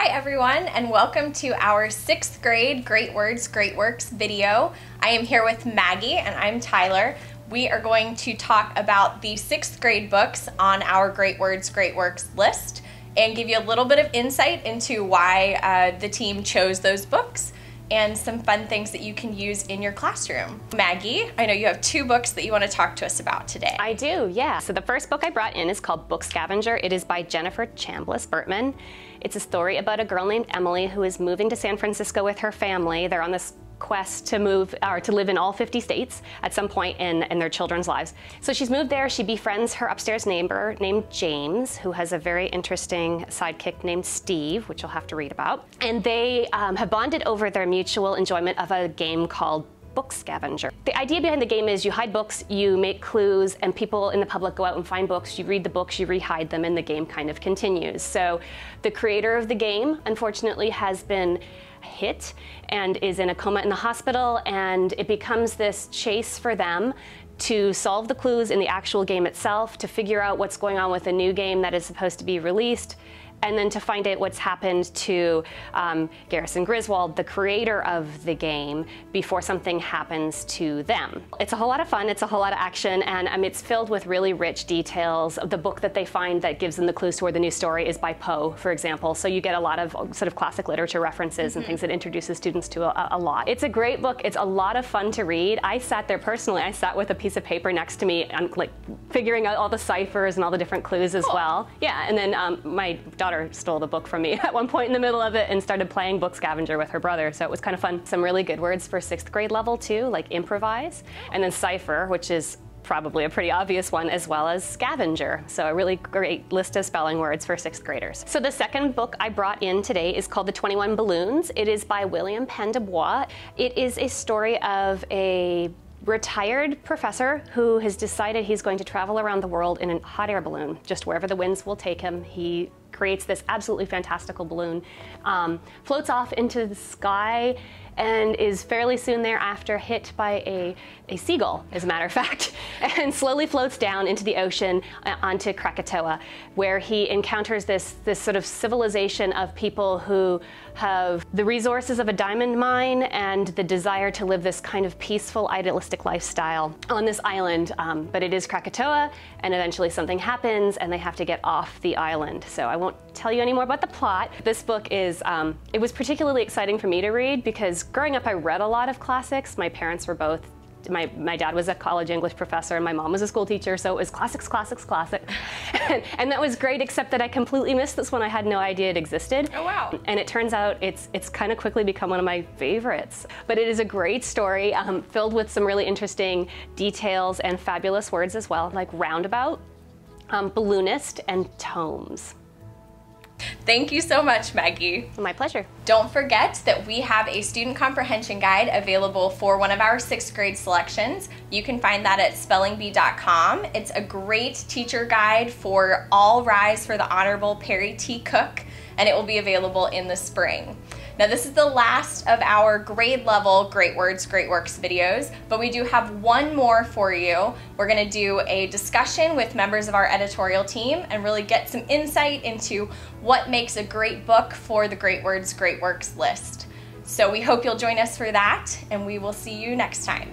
Hi everyone, and welcome to our 6th grade Great Words, Great Works video. I am here with Maggie and I'm Tyler. We are going to talk about the 6th grade books on our Great Words, Great Works list and give you a little bit of insight into why the team chose those books and some fun things that you can use in your classroom. Maggie, I know you have 2 books that you want to talk to us about today. I do, yeah. So the first book I brought in is called Book Scavenger. It is by Jennifer Chambliss-Burtman. It's a story about a girl named Emily who is moving to San Francisco with her family. They're on this quest to move or to live in all 50 states at some point in their children's lives. So she's moved there. She befriends her upstairs neighbor named James, who has a very interesting sidekick named Steve, which you'll have to read about. And they have bonded over their mutual enjoyment of a game called Book Scavenger. The idea behind the game is you hide books, you make clues, and people in the public go out and find books. You read the books, you re-hide them, and the game kind of continues. So the creator of the game, unfortunately, has been hit and is in a coma in the hospital, and it becomes this chase for them to solve the clues in the actual game itself, to figure out what's going on with a new game that is supposed to be released, and then to find out what's happened to Garrison Griswold, the creator of the game, before something happens to them. It's a whole lot of fun, it's a whole lot of action, and it's filled with really rich details. The book that they find that gives them the clues toward the new story is by Poe, for example, so you get a lot of sort of classic literature references and things that introduces students to a lot. It's a great book, it's a lot of fun to read. I sat there personally, I sat with a piece of paper next to me, and like figuring out all the ciphers and all the different clues as well. Yeah, and then my daughter stole the book from me at one point in the middle of it and started playing Book Scavenger with her brother, so it was kind of fun. Some really good words for 6th grade level too, like improvise, and then cipher, which is probably a pretty obvious one, as well as scavenger. So a really great list of spelling words for 6th graders. So the second book I brought in today is called The 21 Balloons. It is by William Penn du Bois. It is a story of a retired professor who has decided he's going to travel around the world in a hot air balloon, just wherever the winds will take him. He creates this absolutely fantastical balloon, floats off into the sky, and is fairly soon thereafter hit by a seagull, as a matter of fact, and slowly floats down into the ocean onto Krakatoa, where he encounters this sort of civilization of people who have the resources of a diamond mine and the desire to live this kind of peaceful, idealistic lifestyle on this island. But it is Krakatoa, and eventually something happens and they have to get off the island. So I won't tell you any more about the plot. This book is, it was particularly exciting for me to read because growing up I read a lot of classics. My parents were both, my dad was a college English professor and my mom was a school teacher, so it was classics, classics, classics. And that was great, except that I completely missed this one. I had no idea it existed. Oh wow. And it turns out it's kind of quickly become one of my favorites. But it is a great story, filled with some really interesting details and fabulous words as well, like roundabout, balloonist, and tomes. Thank you so much, Maggie. My pleasure. Don't forget that we have a student comprehension guide available for one of our 6th grade selections. You can find that at spellingbee.com. It's a great teacher guide for All Rise for the Honorable Perry T. Cook, and it will be available in the spring. Now this is the last of our grade level Great Words, Great Works videos, but we do have one more for you. We're gonna do a discussion with members of our editorial team and really get some insight into what makes a great book for the Great Words, Great Works list. So we hope you'll join us for that, and we will see you next time.